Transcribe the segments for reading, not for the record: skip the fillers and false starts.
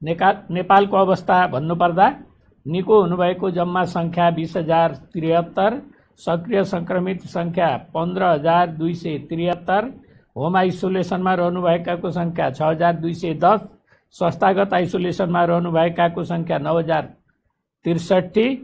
नेपालको अवस्था भन्नुपर्दा निको हुनुभएको जम्मा संख्या 20,073, सक्रिय संक्रमित संख्या 15,273, होम आइसोलेसनमा रहनुभएकाको संख्या 6,210, संस्थागत आइसोलेसनमा रहनुभएकाको संख्या 9,063,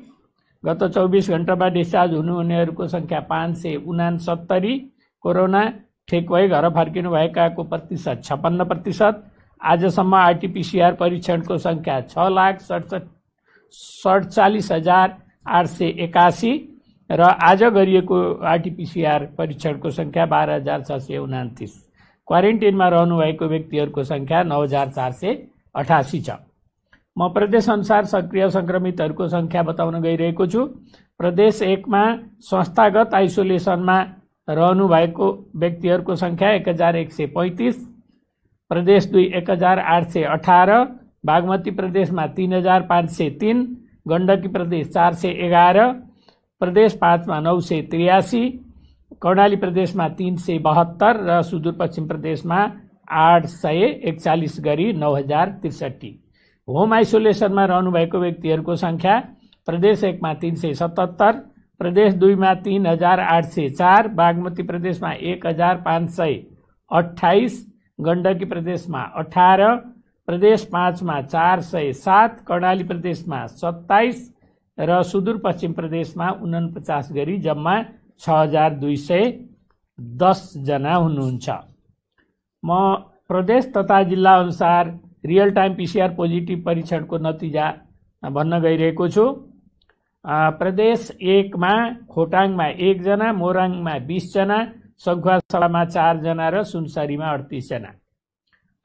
गत 24 घण्टामा डिस्चार्ज हुनुहुनेहरूको संख्या 569, कोरोना ठिक भई घर फर्किनु भएकाको प्रतिशत 56%, आजसम्म आरटीपीसीआर परीक्षणको संख्या 6,47,881 र आज गरिएको आरटीपीसीआर परीक्षणको संख्या 12,629। क्वारेन्टिनमा रहनुभएको व्यक्तिहरूको संख्या 9,488 छ। म प्रदेश अनुसार सक्रिय संक्रमितहरूको संख्या बताउन गइरहेको छु। प्रदेश 1 मा संस्थागत आइसोलेसनमा रहनुभएको व्यक्तिहरूको संख्या 1,135, प्रदेश 2 1,818, बागमती प्रदेशमा 3,503, गण्डकी प्रदेश 411, प्रदेश 5 मा 983, कर्णाली प्रदेशमा 372 र सुदूरपश्चिम प्रदेशमा 841 गरी 9,063। होम आइसोलेसनमा रहनुभएको व्यक्तिहरूको संख्या प्रदेश 1 मा 377, प्रदेश 2 मा 3,804, बागमती प्रदेशमा 1,528, गण्डकी प्रदेशमा 18, प्रदेश 5 मा 407, कर्णाली प्रदेशमा 27 र सुदूरपश्चिम प्रदेशमा 49 गरी जम्मा 6,210 जना हुनुहुन्छ। म प्रदेश तथा जिल्ला अनुसार रियल टाइम पीसीआर पोजिटिभ परीक्षणको नतिजा भन्न गइरहेको छु। प्रदेश 1 मा खोटाङमा 1 जना, मोरङमा 20 जना, सङ्खुवासभामा 4 जना र सुनसरीमा 38 जना।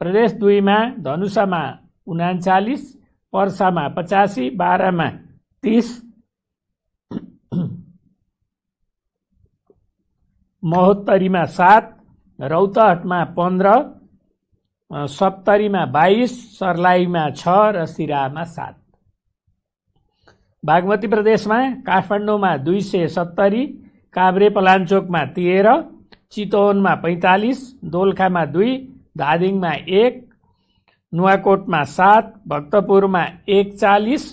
प्रदेश 2 मा धनुषामा 39, पर्सामा 85, बारामा 30, महोत्तरीमा 7, रौतहटमा 15, सप्तरीमा 22, सर्लाहीमा 6 र सिराहामा 7। बागमती प्रदेशमा काठमाडौँमा 270, काभ्रे पलाञ्चोकमा 13, चितवनमा 45, दोलखामा 2, धादिङमा 1, नुवाकोटमा 7, भक्तपुरमा 41,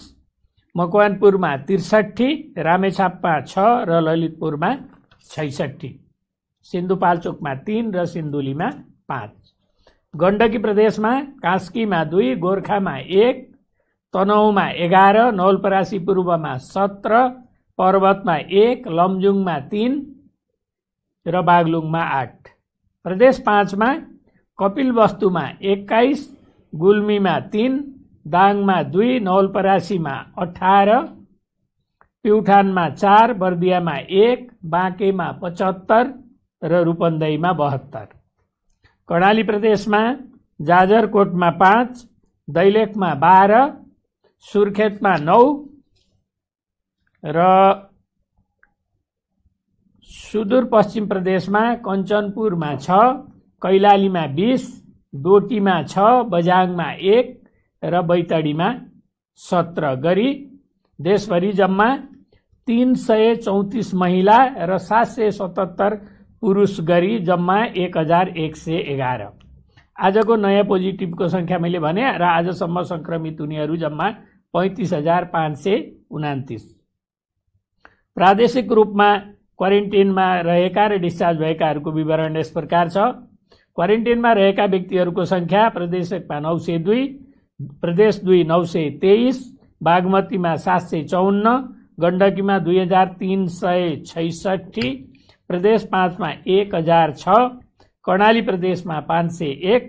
मकवानपुरमा 63, रामेछापमा 6 र ललितपुरमा 66, सिन्धुपाल्चोकमा 3 र सिन्धुलीमा 5। गण्डकी प्रदेशमा कास्कीमा 2, गोर्खामा 1, तनहुँमा 11, नवलपरासी पूर्वमा 17, पर्वतमा 1, लमजुङमा 3 र बागलुङमा 8। प्रदेश 5 मा कपिलवस्तुमा 21, गुल्मीमा 3, दाङमा 2, नवलपरासीमा 18, प्युठानमा 4, बर्दियामा 1, बाँकेमा 75 र रूपन्देहीमा 72। कर्णाली प्रदेशमा जाजरकोटमा 5, दैलेखमा 12, सुर्खेतमा 9 र सुदूरपश्चिम प्रदेशमा कञ्चनपुरमा 6, कैलालीमा 20, डोटीमा 6, बझाङमा 1 र बैतडीमा 17 गरी देशभरि जम्मा 334 महिला र 777 पुरुष गरी जम्मा 1,111। आजको नयाँ पोजिटिभको संख्या मैले भने र आजसम्म संक्रमित हुनेहरू जम्मा 35,529। प्रादेशिक रूपमा क्वारेन्टिनमा रहेका र डिस्चार्ज भएकाहरूको विवरण यस प्रकार छ। क्वारेन्टिनमा रहेका व्यक्तिहरूको संख्या प्रदेश 1 मा 902, प्रदेश 2 923, बागमतीमा 754, गण्डकीमा 2,366, प्रदेश 5 मा 1,006, कर्णाली प्रदेशमा 501,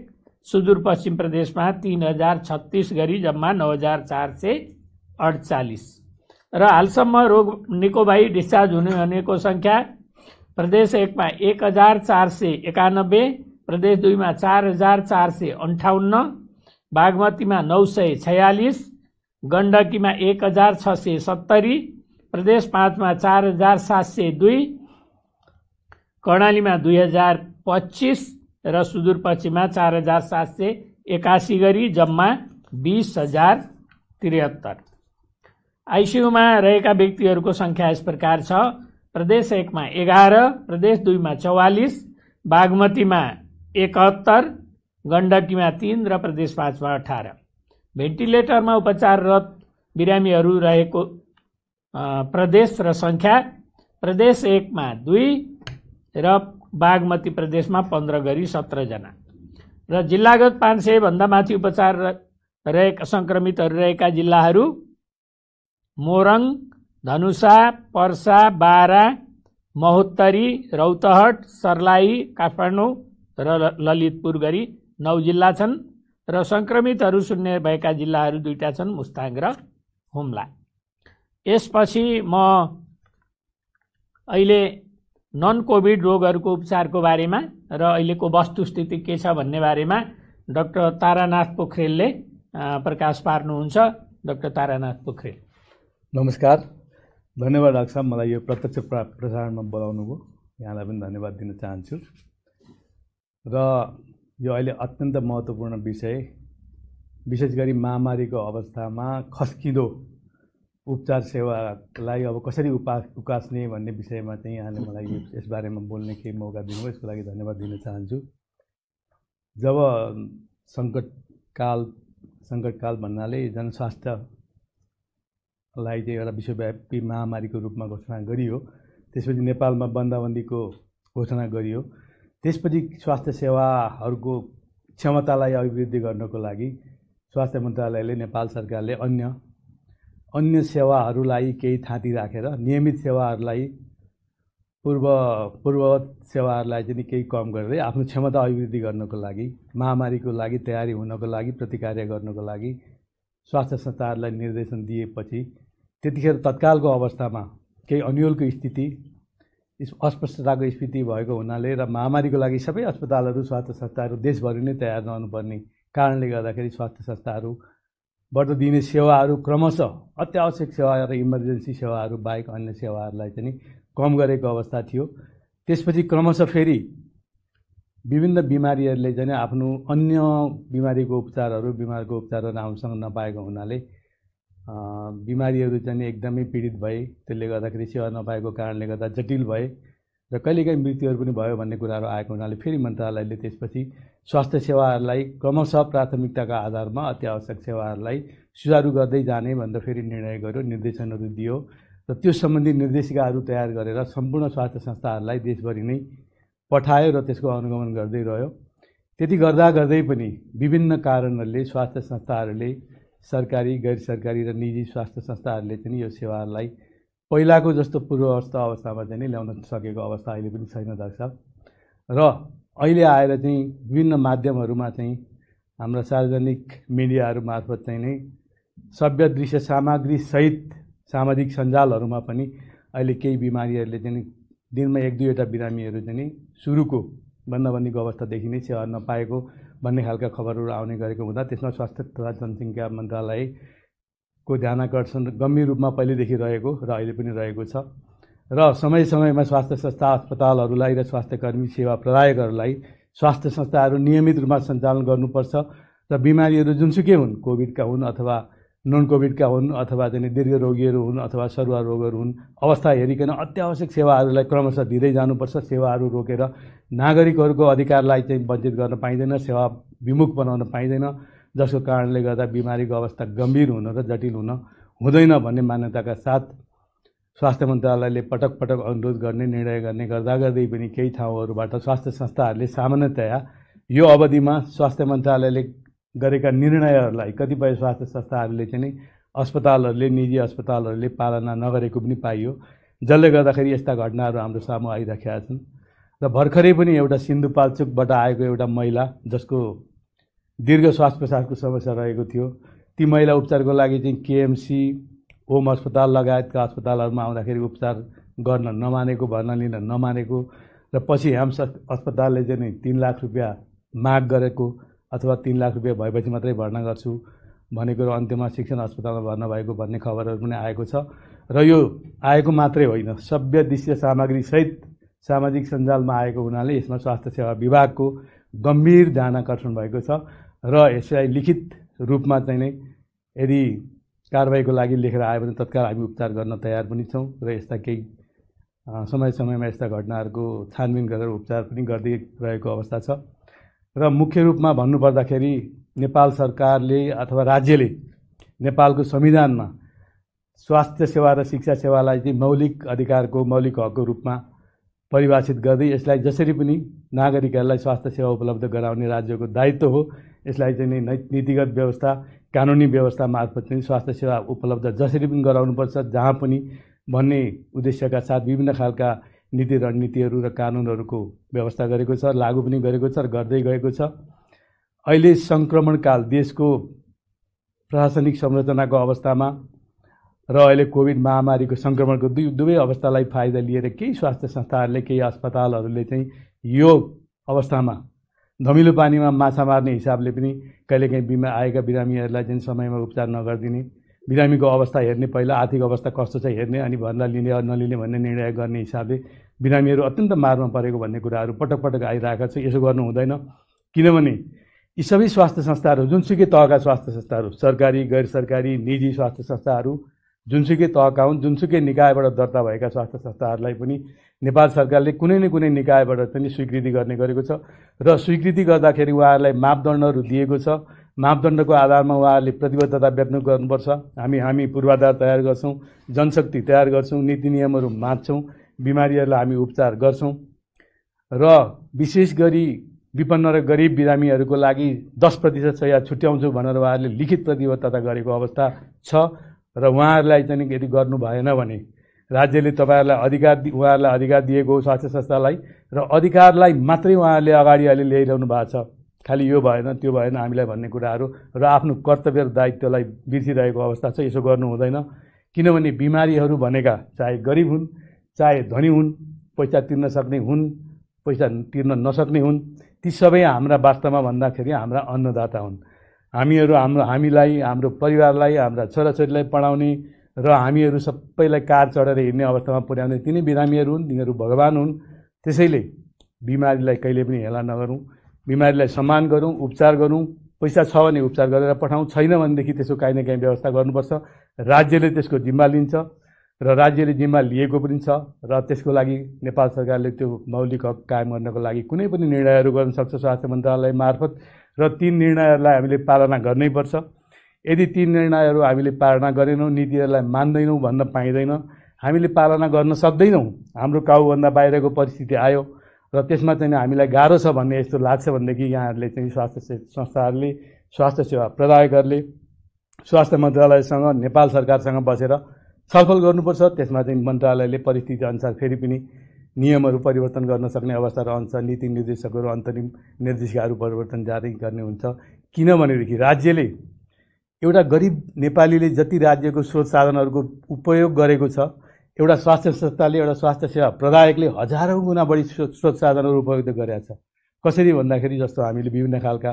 सुदूरपश्चिम प्रदेशमा 3,036 गरी जम्मा 9,448 र हालसम्म रोग निको भई डिस्चार्ज हुनेको संख्या प्रदेश 1 मा 1,491, प्रदेश 2 मा 4,458, बागमतीमा 946, गण्डकीमा 1,670, प्रदेश 5 मा 4,702, कर्णालीमा 2,025 र सुदूरपश्चिममा 4,781 गरी जम्मा 20,073। आइसियुमा रहेका व्यक्तिहरूको संख्या यस प्रकार छ। प्रदेश 1 मा 11, प्रदेश 2 मा 44, बागमतीमा 71, गण्डकीमा 3 र प्रदेश 5 मा 18। भेन्टिलेटरमा उपचाररत बिरामीहरू रहेको प्रदेश र सङ्ख्या प्रदेश 1 मा 2 र बागमती प्रदेशमा 15 गरी 17 जना र जिल्लागत 500 भन्दा माथि उपचार रहेका सङ्क्रमितहरू रहेका जिल्लाहरू मोरङ, धनुषा, पर्सा, बारा, महोत्तरी, रौतहट, सर्लाही, काठमाडौँ र ललितपुर गरी 9 जिल्ला छन् र सङ्क्रमितहरू शून्य भएका जिल्लाहरू 2टा छन्, मुस्ताङ र हुम्ला। यसपछि म अहिले नन कोभिड रोगहरूको उपचारको बारेमा र अहिलेको वस्तुस्थिति के छ भन्ने बारेमा डाक्टर तारानाथ पोखरेलले प्रकाश पार्नुहुन्छ। डाक्टर तारानाथ पोखरेल। नमस्कार, धन्यवाद डाक्टर साहब, मलाई यो प्रत्यक्ष प्रसारणमा बोलाउनु भयो। यहाँलाई पनि धन्यवाद दिन चाहन्छु। र यो अहिले अत्यन्त महत्त्वपूर्ण विषय, विशेष गरी महामारीको अवस्थामा खस्किँदो उपचार सेवालाई अब कसरी उकास्ने भन्ने विषयमा चाहिँ यहाँले मलाई यसबारेमा बोल्ने केही मौका दिनुभयो, यसको लागि धन्यवाद दिन चाहन्छु। जब सङ्कटकाल भन्नाले जनस्वास्थ्यलाई चाहिँ एउटा विश्वव्यापी महामारीको रूपमा घोषणा गरियो, त्यसपछि नेपालमा बन्दाबन्दीको घोषणा गरियो, त्यसपछि स्वास्थ्य सेवाहरूको क्षमतालाई अभिवृद्धि गर्नको लागि स्वास्थ्य मन्त्रालयले, नेपाल सरकारले अन्य सेवाहरूलाई केही थाँती राखेर नियमित सेवाहरूलाई पूर्ववत सेवाहरूलाई चाहिँ केही कम गरेर आफ्नो क्षमता अभिवृद्धि गर्नको लागि, महामारीको लागि तयारी हुनको लागि, प्रतिकार गर्नको लागि स्वास्थ्य संस्थाहरूलाई निर्देशन दिएपछि त्यतिखेर तत्कालको अवस्थामा केही अन्यलको स्थिति, अस्पष्टताको स्थिति भएको हुनाले र महामारीको लागि सबै अस्पतालहरू, स्वास्थ्य संस्थाहरू देशभरि नै तयार रहनुपर्ने कारणले गर्दाखेरि स्वास्थ्य संस्थाहरू बाट दिने सेवाहरू क्रमशः अत्यावश्यक सेवा र इमर्जेन्सी सेवाहरू बाहेक अन्य सेवाहरूलाई चाहिँ कम गरेको अवस्था थियो। त्यसपछि क्रमशः फेरि विभिन्न बिमारीहरूले चाहिँ आफ्नो अन्य बिमारीको उपचारहरू राम्रोसँग नपाएको हुनाले बिमारीहरू चाहिँ एकदमै पीडित भए। त्यसले गर्दाखेरि सेवा नपाएको कारणले गर्दा जटिल भए र कहिलेकाहीँ मृत्युहरू पनि भयो भन्ने कुराहरू आएको हुनाले फेरि मन्त्रालयले त्यसपछि स्वास्थ्य सेवाहरूलाई क्रमशः प्राथमिकताका आधारमा अत्यावश्यक सेवाहरूलाई सुचारू गर्दै जाने भनेर फेरि निर्णय गर्यो, निर्देशनहरू दियो र त्यो सम्बन्धी निर्देशिकाहरू तयार गरेर सम्पूर्ण स्वास्थ्य संस्थाहरूलाई देशभरि नै पठायो र त्यसको अनुगमन गर्दै रह्यो। त्यति गर्दै पनि विभिन्न कारणहरूले स्वास्थ्य संस्थाहरूले, सरकारी, गैर सरकारी र निजी स्वास्थ्य संस्थाहरूले चाहिँ यो सेवाहरूलाई पहिलाको जस्तो पूर्वावस्था अवस्थामा चाहिँ ल्याउन सकेको अवस्था अहिले पनि छैन डाक्टर साहब। र अहिले आएर चाहिँ विभिन्न माध्यमहरूमा चाहिँ हाम्रा सार्वजनिक मिडियाहरू मार्फत चाहिँ नै सभ्य दृश्य सामग्री सहित सामाजिक सञ्जालहरूमा पनि अहिले केही बिमारीहरूले चाहिँ दिनमा 1-2वटा बिरामीहरू चाहिँ सुरुको बन्दाबन्दीको अवस्थादेखि नै सेवा नपाएको भन्ने खालका खबरहरू आउने गरेको हुँदा त्यसमा स्वास्थ्य तथा जनसङ्ख्या मन्त्रालयको ध्यानाकर्षण गम्भीर रूपमा पहिलेदेखि रहेको र अहिले पनि रहेको छ र समय समयमा स्वास्थ्य संस्था, अस्पतालहरूलाई र स्वास्थ्यकर्मी सेवा प्रदायकहरूलाई स्वास्थ्य संस्थाहरू नियमित रूपमा सञ्चालन गर्नुपर्छ र बिमारीहरू जुनसुकै हुन्, कोभिडका हुन् अथवा नन कोभिडका हुन् अथवा चाहिँ दीर्घ रोगीहरू हुन् अथवा सरुवा रोगहरू हुन्, अवस्था हेरिकन अत्यावश्यक सेवाहरूलाई क्रमशः दिँदै जानुपर्छ। सेवाहरू रोकेर नागरिकहरूको अधिकारलाई चाहिँ वञ्चित गर्न पाइँदैन, सेवा विमुख बनाउन पाइँदैन, जसको कारणले गर्दा बिमारीको अवस्था गम्भीर हुन र जटिल हुँदैन भन्ने मान्यताका साथ स्वास्थ्य मन्त्रालयले पटक पटक अनुरोध गर्ने, निर्णय गर्ने गर्दै पनि केही ठाउँहरूबाट स्वास्थ्य संस्थाहरूले सामान्यतया यो अवधिमा स्वास्थ्य मन्त्रालयले गरेका निर्णयहरूलाई कतिपय स्वास्थ्य संस्थाहरूले चाहिँ अस्पतालहरूले, निजी अस्पतालहरूले पालना नगरेको पनि पाइयो, जसले गर्दाखेरि यस्ता घटनाहरू हाम्रो सामु आइरहेका छन्। र भर्खरै पनि एउटा सिन्धुपाल्चोकबाट आएको एउटा महिला जसको दीर्घ श्वास प्रश्वासको समस्या रहेको थियो, ती महिला उपचारको लागि चाहिँ केएमसी, ओम अस्पताल लगायतका अस्पतालहरूमा आउँदाखेरि उपचार गर्न नमानेको, भर्ना लिन नमानेको र पछि हेम्स अस्पतालले चाहिँ 3 लाख रुपियाँ माग गरेको अथवा 3 लाख रुपियाँ भएपछि मात्रै भर्ना गर्छु भनेको र अन्त्यमा शिक्षण अस्पतालमा भर्ना भएको भन्ने खबरहरू पनि आएको छ। र यो आएको मात्रै होइन, सभ्य दृश्य सामग्री सहित सामाजिक सञ्जालमा आएको हुनाले यसमा स्वास्थ्य सेवा विभागको गम्भीर ध्यान आकर्षण भएको छ र यसलाई लिखित रूपमा चाहिँ नै यदि कारबाहीको लागि लेखेर आयो भने तत्काल हामी उपचार गर्न तयार पनि छौँ र यस्ता केही समय समयमा यस्ता घटनाहरूको छानबिन गरेर उपचार पनि गर्दै रहेको अवस्था छ। र मुख्य रूपमा भन्नुपर्दाखेरि नेपाल सरकारले अथवा राज्यले नेपालको संविधानमा स्वास्थ्य सेवा र शिक्षा सेवालाई चाहिँ मौलिक अधिकारको मौलिक हकको रूपमा परिभाषित गर्दै यसलाई जसरी पनि नागरिकहरूलाई स्वास्थ्य सेवा उपलब्ध गराउने राज्यको दायित्व हो। यसलाई चाहिँ नीतिगत व्यवस्था कानुनी व्यवस्था मार्फत चाहिँ स्वास्थ्य सेवा उपलब्ध जसरी पनि गराउनुपर्छ जहाँ पनि भन्ने उद्देश्यका साथ विभिन्न खालका नीति रणनीतिहरू र कानुनहरूको व्यवस्था गरेको छ, लागू पनि गरेको छ र गर्दै गएको छ। अहिले सङ्क्रमणकाल देशको प्रशासनिक संरचनाको अवस्थामा र अहिले कोभिड महामारीको सङ्क्रमणको दुवै अवस्थालाई फाइदा लिएर केही स्वास्थ्य संस्थाहरूले केही अस्पतालहरूले चाहिँ यो अवस्थामा धमिलो पानीमा माछा मार्ने हिसाबले पनि कहिलेकाहीँ आएका बिरामीहरूलाई चाहिँ समयमा उपचार नगरिदिने, बिरामीको अवस्था हेर्ने, पहिला आर्थिक अवस्था कस्तो छ हेर्ने अनि भन्दा लिने नलिने भन्ने निर्णय गर्ने हिसाबले बिरामीहरू अत्यन्त मारमा परेको भन्ने कुराहरू पटक पटक आइरहेको छ। यसो गर्नु हुँदैन, किनभने यी सबै स्वास्थ्य संस्थाहरू जुनसुकै तहका स्वास्थ्य संस्थाहरू सरकारी गैर सरकारी निजी स्वास्थ्य संस्थाहरू जुनसुकै तहका हुन्, जुनसुकै निकायबाट दर्ता भएका स्वास्थ्य संस्थाहरूलाई पनि नेपाल सरकारले कुनै न कुनै निकायबाट पनि स्वीकृति गर्ने गरेको छ र स्वीकृति गर्दाखेरि उहाँहरूलाई मापदण्डहरू दिएको छ। मापदण्डको आधारमा उहाँहरूले प्रतिबद्धता व्यक्त गर्नुपर्छ। हामी पूर्वाधार तयार गर्छौँ, जनशक्ति तयार गर्छौँ, नीति नियमहरू मान्छौँ, बिमारीहरूलाई हामी उपचार गर्छौँ र विशेष गरी विपन्न र गरिब बिरामीहरूको लागि 10% शैय्या छुट्याउँछु भनेर उहाँहरूले लिखित प्रतिबद्धता गरेको अवस्था छ र उहाँहरूलाई चाहिँ यदि गर्नु भएन भने राज्यले उहाँहरूलाई अधिकार दिएको हो स्वास्थ्य संस्थालाई र अधिकारलाई मात्रै उहाँहरूले अगाडि अहिले ल्याइरहनु भएको छ। खालि यो भएन त्यो भएन हामीलाई भन्ने कुराहरू र आफ्नो कर्तव्य र दायित्वलाई बिर्सिरहेको अवस्था छ। यसो गर्नु हुँदैन, किनभने बिमारीहरू भनेका चाहे गरिब हुन् चाहे धनी हुन्, पैसा तिर्न सक्ने हुन् पैसा तिर्न नसक्ने हुन्, ती सबै हाम्रा वास्तवमा भन्दाखेरि हाम्रा अन्नदाता हुन्। हामीलाई हाम्रो परिवारलाई हाम्रा छोराछोरीलाई पढाउने र हामीहरू सबैलाई कार चढेर हिँड्ने अवस्थामा पुर्याउने तिनै बिरामीहरू हुन्, तिनीहरू भगवान हुन्। त्यसैले बिमारीलाई कहिले पनि हेला नगरौँ, बिमारीलाई सम्मान गरौँ, उपचार गरौँ। पैसा छ भने उपचार गरेर पठाउँ, छैन भनेदेखि त्यसको काहीँ न काहीँ व्यवस्था गर्नुपर्छ। राज्यले त्यसको जिम्मा लिन्छ र राज्यले जिम्मा लिएको पनि छ र त्यसको लागि नेपाल सरकारले त्यो मौलिक हक कायम गर्नको लागि कुनै पनि निर्णयहरू गर्न सक्छ स्वास्थ्य मन्त्रालय मार्फत र ती निर्णयहरूलाई हामीले पालना गर्नैपर्छ। यदि ती निर्णयहरू हामीले पालना गरेनौँ, नीतिहरूलाई मान्दैनौँ भन्न पाइँदैन। हामीले पालना गर्न सक्दैनौँ, हाम्रो काबुभन्दा बाहिरको परिस्थिति आयो र त्यसमा चाहिँ हामीलाई गाह्रो छ भन्ने यस्तो लाग्छ भनेदेखि यहाँहरूले चाहिँ स्वास्थ्य संस्थाहरूले, स्वास्थ्य सेवा प्रदायकहरूले स्वास्थ्य मन्त्रालयसँग नेपाल सरकारसँग बसेर छलफल गर्नुपर्छ। त्यसमा चाहिँ मन्त्रालयले परिस्थिति अनुसार फेरि पनि नियमहरू परिवर्तन गर्न सक्ने अवस्था रहन्छ, नीति निर्देशकहरू अन्तरिम निर्देशिकाहरू परिवर्तन जारी गर्ने हुन्छ। किनभनेदेखि राज्यले एउटा गरिब नेपालीले जति राज्यको स्रोत साधनहरूको उपयोग गरेको छ, एउटा स्वास्थ्य संस्थाले, एउटा स्वास्थ्य सेवा प्रदायकले हजारौँ गुणा बढी स्रोत साधनहरू उपयोग गरेको छ। कसरी भन्दाखेरि जस्तो हामीले विभिन्न खालका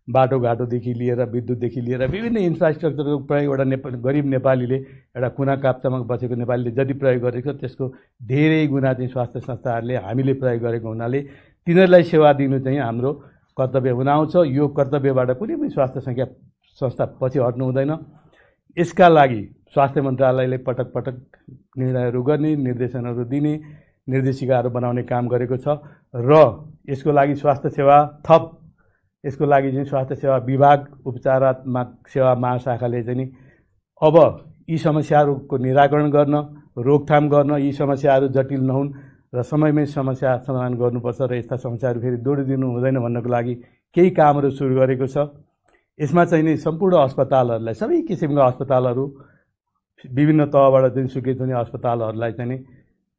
बाटोघाटोदेखि लिएर विद्युतदेखि लिएर विभिन्न इन्फ्रास्ट्रक्चरको प्रयोग एउटा गरिब नेपालीले, एउटा कुना काप्चामा बसेको नेपालीले जति प्रयोग गरेको छ त्यसको धेरै गुणा चाहिँ स्वास्थ्य संस्थाहरूले हामीले प्रयोग गरेको हुनाले तिनीहरूलाई सेवा दिनु चाहिँ हाम्रो कर्तव्य हुन आउँछ। यो कर्तव्यबाट कुनै पनि स्वास्थ्य संस्था पछि हट्नु हुँदैन। यसका लागि स्वास्थ्य मन्त्रालयले पटक पटक निर्णयहरू गर्ने, निर्देशनहरू दिने, निर्देशिकाहरू बनाउने काम गरेको छ र यसको लागि स्वास्थ्य सेवा यसको लागि चाहिँ स्वास्थ्य सेवा विभाग, उपचारात्मक सेवा महाशाखाले चाहिँ अब यी समस्याहरूको निराकरण गर्न, रोकथाम गर्न, यी समस्याहरू जटिल नहुन् र समयमै समस्या समाधान गर्नुपर्छ र यस्ता समस्याहरू फेरि दोहोरिदिनु हुँदैन भन्नको लागि केही कामहरू सुरु गरेको छ। यसमा चाहिँ नि सम्पूर्ण अस्पतालहरूलाई, सबै किसिमका अस्पतालहरू, विभिन्न तहबाट चाहिँ स्वीकृत हुने अस्पतालहरूलाई चाहिँ नि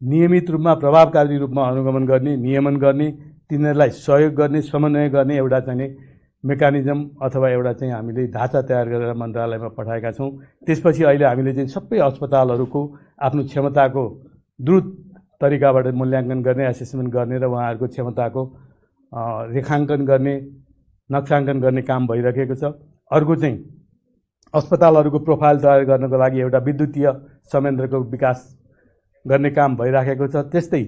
नियमित रूपमा प्रभावकारी रूपमा अनुगमन गर्ने, नियमन गर्ने, तिनीहरूलाई सहयोग गर्ने, समन्वय गर्ने एउटा चाहिँ मेकानिजम अथवा एउटा चाहिँ हामीले ढाँचा तयार गरेर मन्त्रालयमा पठाएका छौँ। त्यसपछि अहिले हामीले चाहिँ सबै अस्पतालहरूको आफ्नो क्षमताको द्रुत तरिकाबाट मूल्याङ्कन गर्ने, एसेसमेन्ट गर्ने र उहाँहरूको क्षमताको रेखाङ्कन गर्ने, नक्साङ्कन गर्ने काम भइरहेको छ। अर्को चाहिँ अस्पतालहरूको प्रोफाइल तयार गर्नको लागि एउटा विद्युतीय संयन्त्रको विकास गर्ने काम भइराखेको छ। त्यस्तै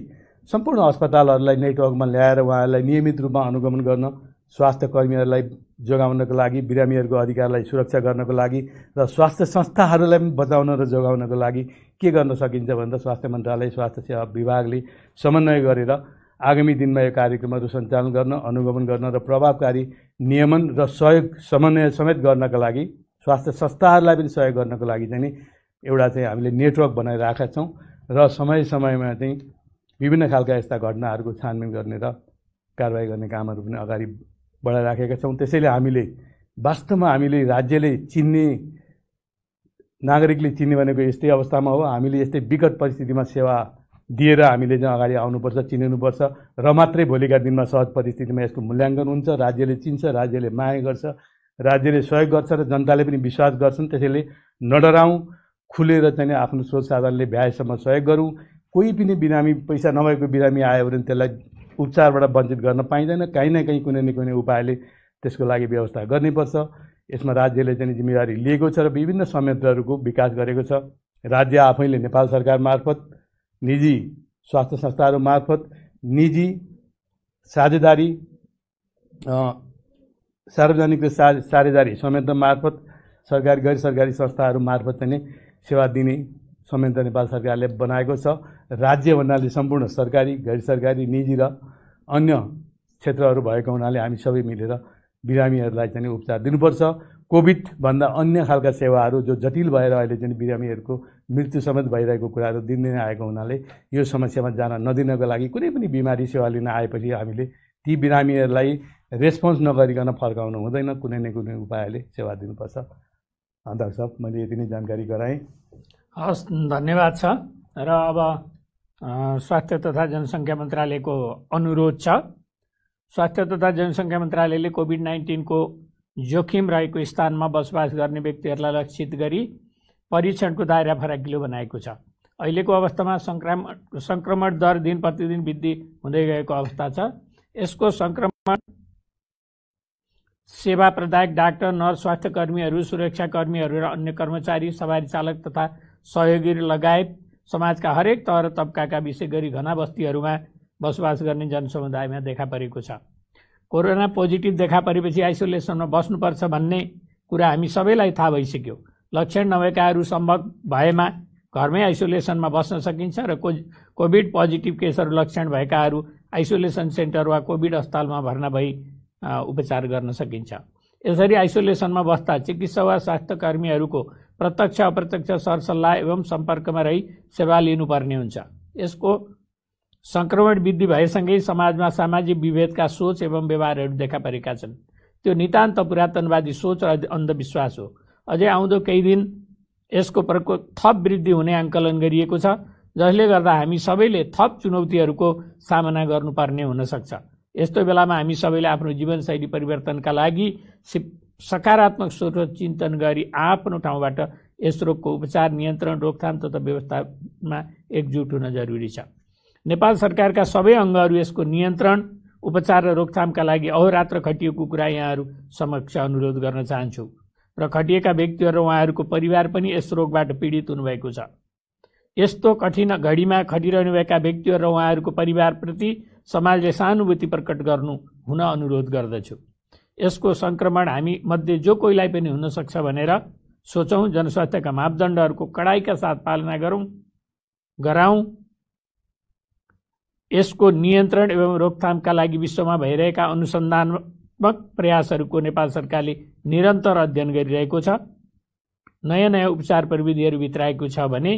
सम्पूर्ण अस्पतालहरूलाई नेटवर्कमा ल्याएर उहाँहरूलाई नियमित रूपमा अनुगमन गर्न, स्वास्थ्य कर्मीहरूलाई जोगाउनको लागि, बिरामीहरूको अधिकारलाई सुरक्षा गर्नको लागि र स्वास्थ्य संस्थाहरूलाई पनि बचाउन र जोगाउनको लागि के गर्न सकिन्छ भन्दा स्वास्थ्य मन्त्रालय, स्वास्थ्य सेवा विभागले समन्वय गरेर आगामी दिनमा यो कार्यक्रमहरू सञ्चालन गर्न, अनुगमन गर्न र प्रभावकारी नियमन र सहयोग समन्वय समेत गर्नका लागि स्वास्थ्य संस्थाहरूलाई पनि सहयोग गर्नको लागि चाहिँ नि एउटा चाहिँ हामीले नेटवर्क बनाइरहेका छौँ र समय समयमा चाहिँ विभिन्न खालका यस्ता घटनाहरूको छानबिन गर्ने र कारबाही गर्ने कामहरू पनि अगाडि बढाइराखेका छौँ। त्यसैले हामीले वास्तवमा हामीले राज्यले चिन्ने, नागरिकले चिन्ने भनेको यस्तै अवस्थामा हो। हामीले यस्तै विकट परिस्थितिमा सेवा दिएर हामीले चाहिँ अगाडि आउनुपर्छ, चिनिनुपर्छ र मात्रै भोलिका दिनमा सहज परिस्थितिमा यसको मूल्याङ्कन हुन्छ। राज्यले चिन्छ, राज्यले माया गर्छ, राज्यले सहयोग गर्छ र जनताले पनि विश्वास गर्छन्। त्यसैले नडराउँ, खुलेर चाहिँ आफ्नो स्रोत साधनले भ्याएसम्म सहयोग गरौँ। कोही पनि बिरामी, पैसा नभएको बिरामी आयो भने त्यसलाई उपचारबाट वञ्चित गर्न पाइँदैन। कहीँ न कहीँ कुनै न कुनै उपायले त्यसको लागि व्यवस्था गर्नुपर्छ। यसमा राज्यले चाहिँ जिम्मेवारी लिएको छ र विभिन्न संयन्त्रहरूको विकास गरेको छ। राज्य आफैले नेपाल सरकार मार्फत, निजी स्वास्थ्य संस्थाहरू मार्फत, निजी साझेदारी, सार्वजनिक र साझेदारी संयन्त्र मार्फत, सरकारी गैर सरकारी संस्थाहरू मार्फत चाहिँ सेवा दिने संयन्त्र नेपाल सरकारले बनाएको छ। राज्य भन्नाले सम्पूर्ण सरकारी, गैर सरकारी, निजी र अन्य क्षेत्रहरू भएको हुनाले हामी सबै मिलेर बिरामीहरूलाई चाहिँ उपचार दिनुपर्छ। कोभिडभन्दा अन्य खालका सेवाहरू जो जटिल भएर अहिले चाहिँ बिरामीहरूको मृत्यु समेत भइरहेको कुराहरू दिनदिनै आएको हुनाले यो समस्यामा जान नदिनको लागि कुनै पनि बिमारी सेवा लिन आएपछि हामीले ती बिरामीहरूलाई रेस्पोन्स नगरिकन फर्काउनु हुँदैन। कुनै न कुनै उपायले सेवा दिनुपर्छ। अध्यक्ष साहब, मैले यति नै जानकारी गराएँ। हस्, धन्यवाद छ। र अब स्वास्थ्य तथा जनसङ्ख्या मन्त्रालयको अनुरोध छ। स्वास्थ्य तथा जनसङ्ख्या मन्त्रालयले कोभिड-19 को जोखिम रहेको स्थानमा बसोबास गर्ने व्यक्तिहरूलाई लक्षित गरी परीक्षणको दायरा फराकिलो बनाएको छ। अहिलेको अवस्थामा सङ्क्रमण दर दिन प्रतिदिन वृद्धि हुँदै गएको अवस्था छ। यसको सङ्क्रमण सेवा प्रदायक डाक्टर, नर्स, स्वास्थ्य कर्मीहरू, सुरक्षाकर्मीहरू र अन्य कर्मचारी, सवारी चालक तथा सहयोगी लगायत समाजका हरेक तह र तबकाका विशेष गरी घना बस्तीहरूमा बसोबास गर्ने जनसमुदायमा देखा परेको छ। कोरोना पोजिटिभ देखा परेपछि आइसोलेसनमा बस्नुपर्छ भन्ने कुरा हामी सबैलाई थाहा भइसक्यो। लक्षण नभएकाहरू सम्भव भएमा घरमै आइसोलेसनमा बस्न सकिन्छ र कोभिड पोजिटिभ केसहरू लक्षण भएकाहरू आइसोलेसन सेन्टर वा कोभिड अस्पतालमा भर्ना भई उपचार गर्न सकिन्छ। यसरी आइसोलेसनमा बस्दा चिकित्सा वा स्वास्थ्य कर्मीहरूको प्रत्यक्ष अप्रत्यक्ष सरसल्लाह एवं सम्पर्कमा रही सेवा लिनुपर्ने हुन्छ। यसको सङ्क्रमण वृद्धि भएसँगै समाजमा सामाजिक विभेदका सोच एवं व्यवहारहरू देखा परेका छन्। त्यो नितान्त पुरातनवादी सोच र अन्धविश्वास हो। अझै आउँदो केही दिन यसको प्रकोप थप वृद्धि हुने आंकलन गरिएको छ, जसले गर्दा हामी सबैले थप चुनौतीहरूको सामना गर्नुपर्ने हुन सक्छ। यस्तो बेलामा हामी सबैले आफ्नो जीवनशैली परिवर्तनका लागि सकारात्मक सोच चिन्तन गरी आफ्नो ठाउँबाट यस रोगको उपचार, नियन्त्रण, रोकथाम तथा व्यवस्थापनमा एकजुट हुन जरुरी छ। नेपाल सरकारका सबै अङ्गहरू यसको नियन्त्रण, उपचार र रोकथामका लागि अहोरात्र खटिएको कुरा यहाँहरू समक्ष अनुरोध गर्न चाहन्छु र खटिएका व्यक्तिहरू र उहाँहरूको परिवार पनि यस रोगबाट पीडित हुनुभएको छ। यस्तो कठिन घडीमा खटिरहनुभएका व्यक्तिहरू र उहाँहरूको परिवारप्रति समाजले सहानुभूति प्रकट गर्नु हुन अनुरोध गर्दछु। यसको सङ्क्रमण हामी मध्ये जो कोहीलाई पनि हुन सक्छ भनेर सोचौँ। जनस्वास्थ्यका मापदण्डहरूको कडाइका साथ पालना गराउँ। यसको नियन्त्रण एवं रोकथामका लागि विश्वमा भइरहेका अनुसन्धानत्मक प्रयासहरूको नेपाल सरकारले निरन्तर अध्ययन गरिरहेको छ। नयाँ नयाँ उपचार प्रविधिहरू भित्राएको छ भने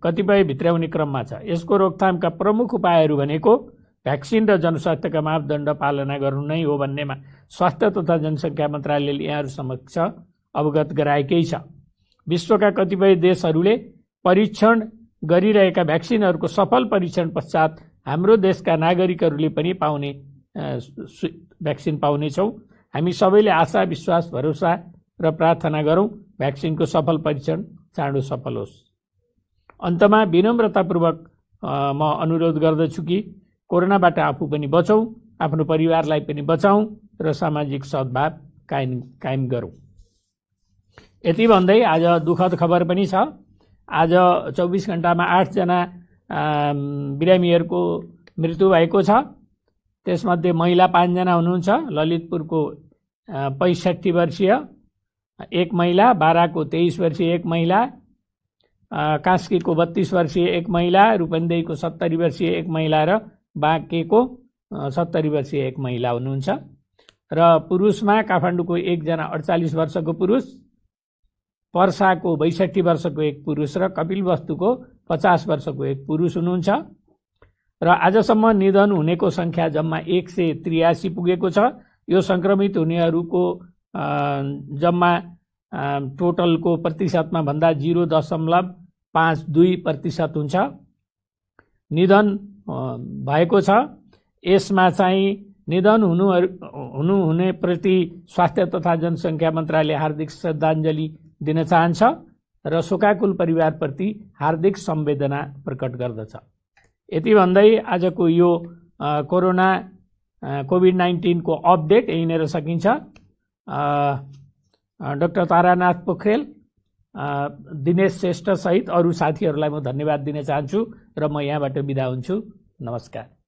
कतिपय भित्राउने क्रममा छ। यसको रोकथामका प्रमुख उपायहरू भनेको भ्याक्सिन र जनस्वास्थ्यका मापदण्ड पालना गर्नु नै हो भन्नेमा स्वास्थ्य तथा जनसङ्ख्या मन्त्रालयले यहाँहरू समक्ष अवगत गराएकै छ। विश्वका कतिपय देशहरूले परीक्षण गरिरहेका भ्याक्सिनहरूको सफल परीक्षण पश्चात हाम्रो देशका नागरिकहरूले पनि भ्याक्सिन पाउनेछौँ। हामी सबैले आशा, विश्वास, भरोसा र प्रार्थना गरौँ भ्याक्सिनको सफल परीक्षण चाँडो सफल होस्। अन्तमा विनम्रतापूर्वक म अनुरोध गर्दछु कि कोरोनाबाट आफू पनि बचौँ, आफ्नो परिवारलाई पनि बचाउँ र सामाजिक सद्भाव कायम गरौँ। यति भन्दै आज दुःखद खबर पनि छ। आज 24 घण्टामा 8 जना बिरामीहरूको मृत्यु भएको छ। त्यसमध्ये महिला 5 जना हुनुहुन्छ। ललितपुरको 65 वर्षीय एक महिला, बाराको 23 वर्षीय एक महिला, कास्कीको 32 वर्षीय एक महिला, रूपन्देहीको 70 वर्षीय एक महिला र बाँकेको 70 वर्षीय एक महिला हुनुहुन्छ र पुरुषमा काठमाडौँको एकजना 48 वर्षको पुरुष, पर्साको 62 वर्षको एक पुरुष र कपिलवस्तुको 50 वर्षको एक पुरुष हुनुहुन्छ र आजसम्म निधन हुनेको संख्या जम्मा 183 पुगेको छ। यो संक्रमित हुनेहरूको जम्मा टोटलको प्रतिशतमा भन्दा 0.52% हुन्छ निधन भएको छ। यसमा चाहिँ निधन हुने प्रति स्वास्थ्य तथा जनसङ्ख्या मन्त्रालय हार्दिक श्रद्धाञ्जली दिन चाहन्छ र शोकाकुल परिवारप्रति हार्दिक संवेदना प्रकट गर्दछ। यति भन्दै आजको यो कोभिड-19 को अपडेट यहीँनिर सकिन्छ। डाक्टर तारानाथ पोखरेल, दिनेश श्रेष्ठ सहित अरू साथीहरूलाई म धन्यवाद दिन चाहन्छु र म यहाँबाट बिदा हुन्छु। नमस्कार।